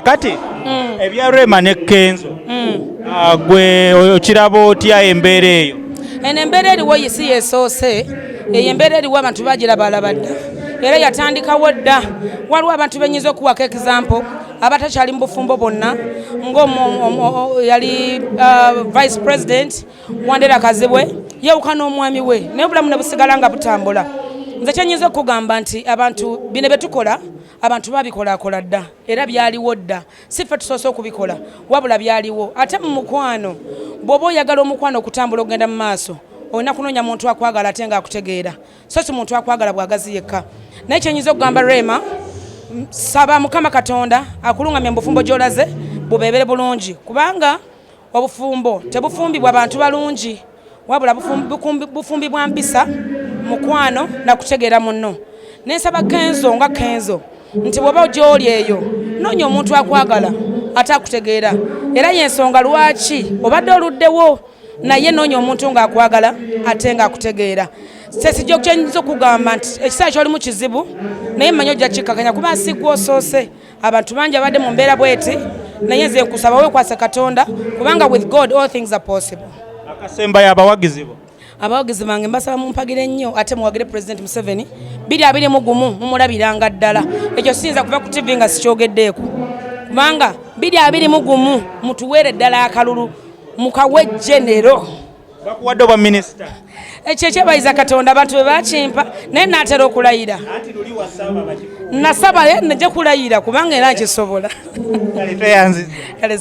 Kati ebya Rema ne Kenzo gwe okiraba otya embeera eyo? Eno embeera eriwo yisi yesoose, eyo embeera eriwo abantu bagiraba alabadda era yatandikawo dda. Waliwo abantu benyiza okuwako example abatakyali mu bufumbo bonna yali vice president Wandera Kazibwe yewuka n'omwami we naye obulamu ne busigala nga butambula. Nze kyenyiza okugamba nti abantu bino betukola abantu babikolakola dda era byaliwo dda, si ffe tusoose okubikola wabula byaliwo. Ate mu mukwano bw'oba oyagala omukwano okutambula okugenda mu maaso olina kunoonya muntu akwagala ate nga akutegeera, so si muntu akwagala bwagazi yekka. Naye kyenyiza okugamba Rema, saba Mukama Katonda akulungamye mu bufumbo gy'olaze bubeebere bulungi, kubanga obufumbo tebufumbibwa bantu balungi wabula bufumbibwa mpisa, mukwano na kutegeera munno. Nensaba Kenzo nga Kenzo nti bw'oba gy'oli eyo noonya omuntu akwagala ate akutegeera, era y'ensonga lwaki obadde oluddewo naye noonya omuntu ng'akwagala ate ng'akutegeera. Sesijja kyenyiza okugamba nti ekiseera ky'oli mu kizibu naye mmanyi ojja kikkakanya kuba si gwe osoose. Abantu bangi abadde mu mbeera bweti, naye nze nkusaba weekwase Katonda kubanga with God all things are possible. Akasembayo abawagizi bo, abawagizi bange mbasaba mumpagire nnyo ate muwagire President Museveni 2021 mumulabiranga ddala. Ekyo siyinza kuva ku TV nga sikyogeddeeko kubanga 2021 mutuweere ddala akalulu mukawe genero bakuwadde obwa minisita. Ekyo ekyebayiza Katonda abantu bwe bakimpa naye naatera okulayira nasaba najja kulayira kubanga era nkisobola. Kale tweyanziza. Kale